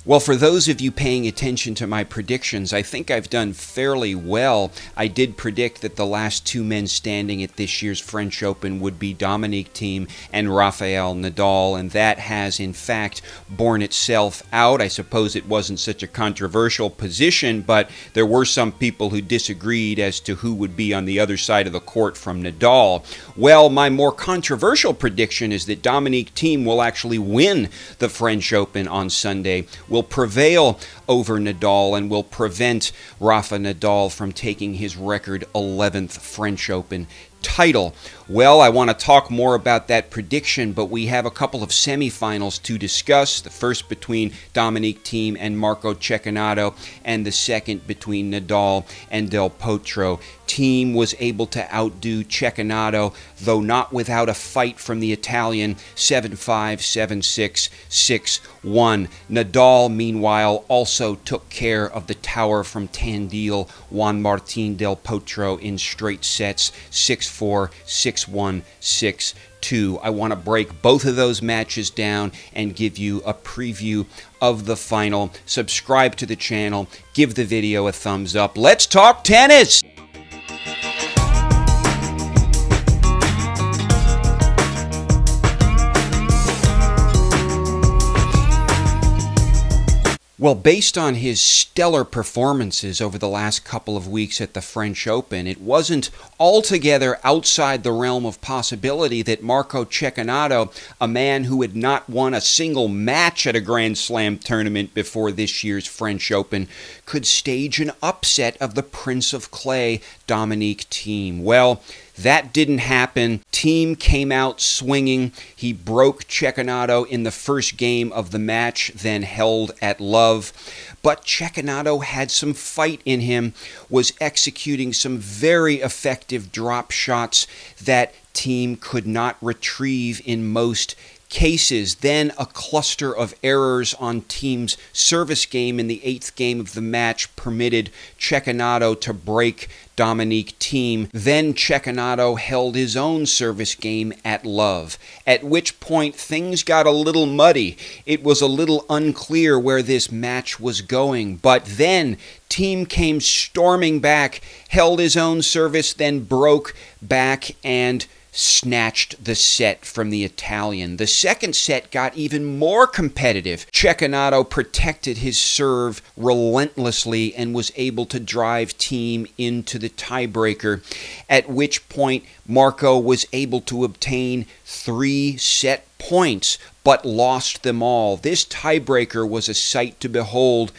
Well, for those of you paying attention to my predictions, I think I've done fairly well. I did predict that the last two men standing at this year's French Open would be Dominic Thiem and Rafael Nadal, and that has, in fact, borne itself out. I suppose it wasn't such a controversial position, but there were some people who disagreed as to who would be on the other side of the court from Nadal. Well, my more controversial prediction is that Dominic Thiem will actually win the French Open on Sunday, will prevail over Nadal, and will prevent Rafa Nadal from taking his record 11th French Open title. Well, I want to talk more about that prediction, but we have a couple of semifinals to discuss. The first between Dominic Thiem and Marco Cecchinato, and the second between Nadal and Del Potro. Thiem was able to outdo Cecchinato, though not without a fight from the Italian, 7-5, 7-6, 6-1. Nadal, meanwhile, also took care of the tower from Tandil, Juan Martín Del Potro, in straight sets, 6-4, 6-1, 6-2. I want to break both of those matches down and give you a preview of the final. Subscribe to the channel, give the video a thumbs up. Let's talk tennis! Well, based on his stellar performances over the last couple of weeks at the French Open, it wasn't altogether outside the realm of possibility that Marco Cecchinato, a man who had not won a single match at a Grand Slam tournament before this year's French Open, could stage an upset of the Prince of Clay, Dominic Thiem. Well, that didn't happen. Thiem came out swinging. He broke Cecchinato in the first game of the match, then held at love. But Cecchinato had some fight in him, was executing some very effective drop shots that Thiem could not retrieve in most cases. Then a cluster of errors on Thiem's service game in the 8th game of the match permitted Cecchinato to break Dominic Thiem. Then Cecchinato held his own service game at love, at which point things got a little muddy. It was a little unclear where this match was going, but then Thiem came storming back, held his own service, then broke back and snatched the set from the Italian. The second set got even more competitive. Cecchinato protected his serve relentlessly and was able to drive Thiem into the tiebreaker, at which point Marco was able to obtain 3 set points, but lost them all. This tiebreaker was a sight to behold.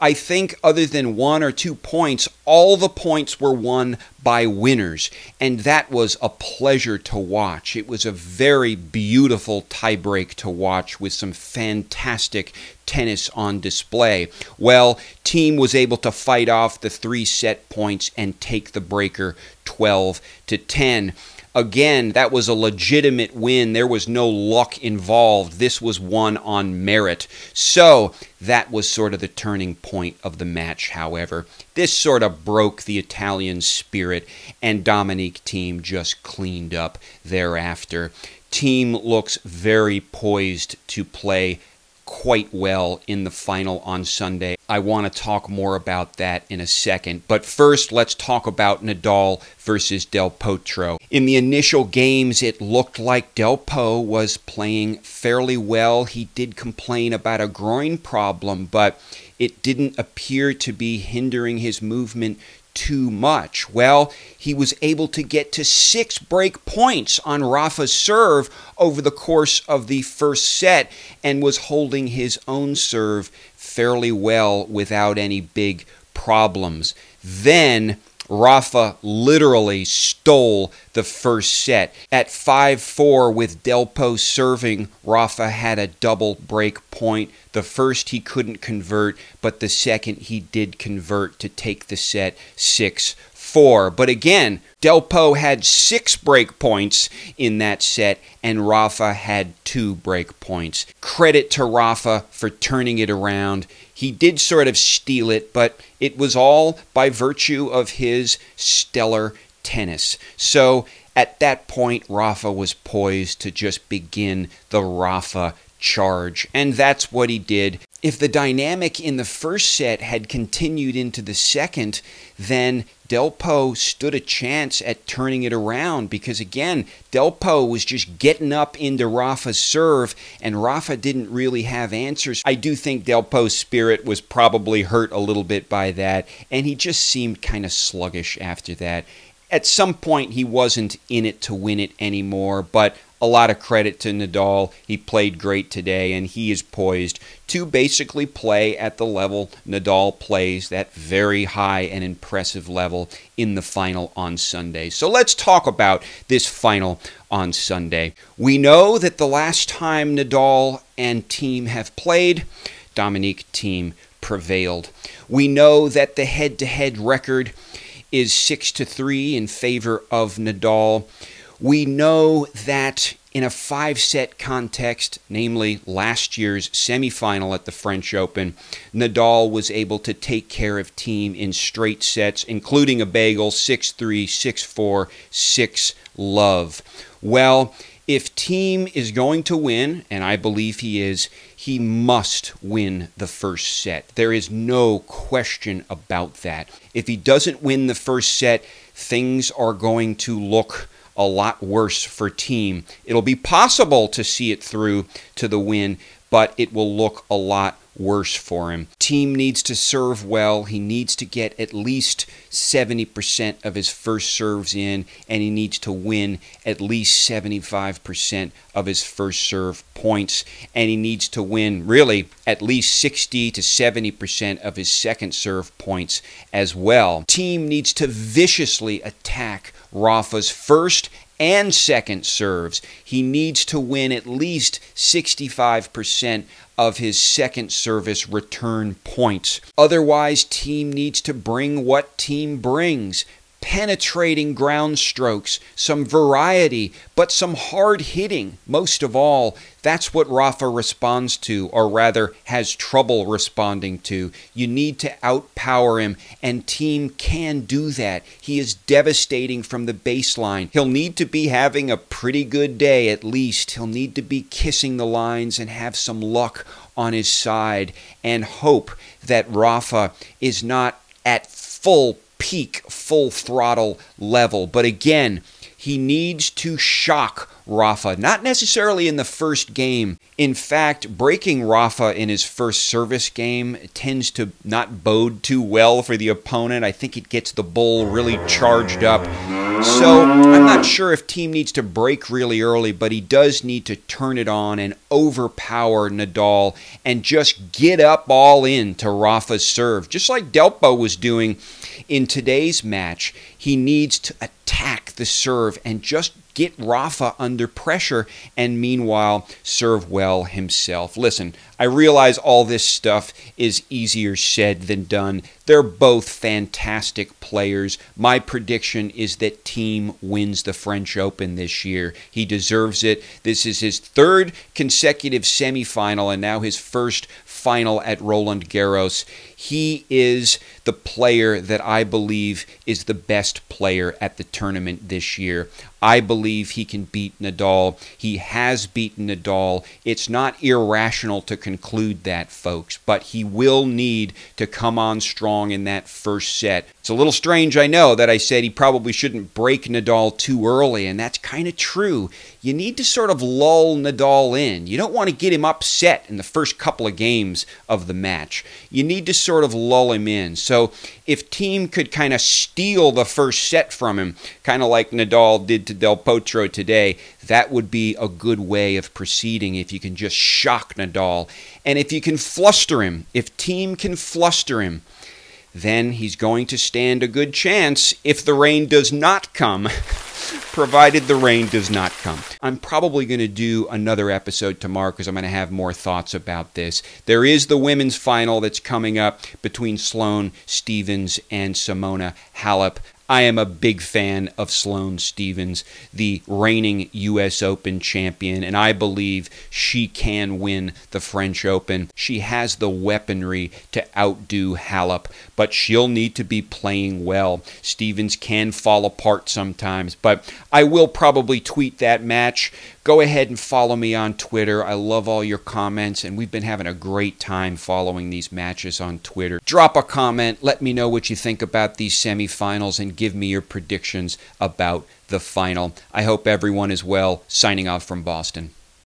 I think other than 1 or 2 points, all the points were won by winners, and that was a pleasure to watch. It was a very beautiful tiebreak to watch with some fantastic tennis on display. Well, Thiem was able to fight off the 3 set points and take the breaker 12-10. Again, that was a legitimate win. There was no luck involved. This was won on merit. So that was sort of the turning point of the match, however. This sort of broke the Italian spirit, and Dominic Thiem just cleaned up thereafter. Thiem looks very poised to play quite well in the final on Sunday. I want to talk more about that in a second. But first, let's talk about Nadal versus Del Potro. In the initial games, it looked like Del Po was playing fairly well. He did complain about a groin problem, but it didn't appear to be hindering his movement too much. Well, he was able to get to 6 break points on Rafa's serve over the course of the first set and was holding his own serve fairly well without any big problems. Then Rafa literally stole the first set. At 5-4 with Del Po serving, Rafa had a double break point. The first he couldn't convert, but the second he did convert to take the set 6-4. But again, Del Po had 6 break points in that set, and Rafa had 2 break points. Credit to Rafa for turning it around. He did sort of steal it, but it was all by virtue of his stellar tennis. So at that point, Rafa was poised to just begin the Rafa charge, and that's what he did. If the dynamic in the first set had continued into the second, then Delpo stood a chance at turning it around because, again, Delpo was just getting up into Rafa's serve, and Rafa didn't really have answers. I do think Delpo's spirit was probably hurt a little bit by that, and he just seemed kind of sluggish after that. At some point, he wasn't in it to win it anymore, but a lot of credit to Nadal. He played great today, and he is poised to basically play at the level Nadal plays, that very high and impressive level, in the final on Sunday. So let's talk about this final on Sunday. We know that the last time Nadal and Thiem have played, Dominic Thiem prevailed. We know that the head-to-head record is 6-3 in favor of Nadal. We know that in a 5-set context, namely last year's semifinal at the French Open, Nadal was able to take care of Thiem in straight sets, including a bagel, 6-3, 6-4, 6-love. Well, if Thiem is going to win, and I believe he is, he must win the first set. There is no question about that. If he doesn't win the first set, things are going to look a lot worse for Thiem. It'll be possible to see it through to the win, but it will look a lot worse for him. Thiem needs to serve well. He needs to get at least 70% of his first serves in, and he needs to win at least 75% of his first serve points, and he needs to win really at least 60 to 70% of his second serve points as well. Thiem needs to viciously attack Rafa's first and second serves. He needs to win at least 65% of his second service return points. Otherwise, Thiem needs to bring what Thiem brings. Penetrating ground strokes, some variety, but some hard hitting. Most of all, that's what Rafa responds to, or rather has trouble responding to. You need to outpower him, and Thiem can do that. He is devastating from the baseline. He'll need to be having a pretty good day at least. He'll need to be kissing the lines and have some luck on his side, and hope that Rafa is not at full peak, full throttle level. But again, he needs to shock Rafa, not necessarily in the first game. In fact, breaking Rafa in his first service game tends to not bode too well for the opponent. I think it gets the bull really charged up. So I'm not sure if Thiem needs to break really early, but he does need to turn it on and overpower Nadal and just get up all in to Rafa's serve, just like Delpo was doing in today's match. He needs to attack the serve and just get Rafa under pressure, and meanwhile serve well himself. Listen, I realize all this stuff is easier said than done. They're both fantastic players. My prediction is that Thiem wins the French Open this year. He deserves it. This is his third consecutive semifinal and now his first final at Roland Garros. He is the player that I believe is the best player at the tournament this year. I believe he can beat Nadal. He has beaten Nadal. It's not irrational to conclude that, folks, but he will need to come on strong in that first set. It's a little strange, I know, that I said he probably shouldn't break Nadal too early, and that's kind of true. You need to sort of lull Nadal in. You don't want to get him upset in the first couple of games of the match. You need to sort of lull him in. So if Thiem could kind of steal the first set from him, kind of like Nadal did to Del Potro today, that would be a good way of proceeding if you can just shock Nadal. And if you can fluster him, if Thiem can fluster him, then he's going to stand a good chance if the rain does not come, provided the rain does not come. I'm probably going to do another episode tomorrow because I'm going to have more thoughts about this. There is the women's final that's coming up between Sloane Stephens and Simona Halep. I am a big fan of Sloane Stephens, the reigning U.S. Open champion, and I believe she can win the French Open. She has the weaponry to outdo Halep, but she'll need to be playing well. Stephens can fall apart sometimes, but I will probably tweet that match. Go ahead and follow me on Twitter. I love all your comments, and we've been having a great time following these matches on Twitter. Drop a comment. Let me know what you think about these semifinals and give me your predictions about the final. I hope everyone is well. Signing off from Boston.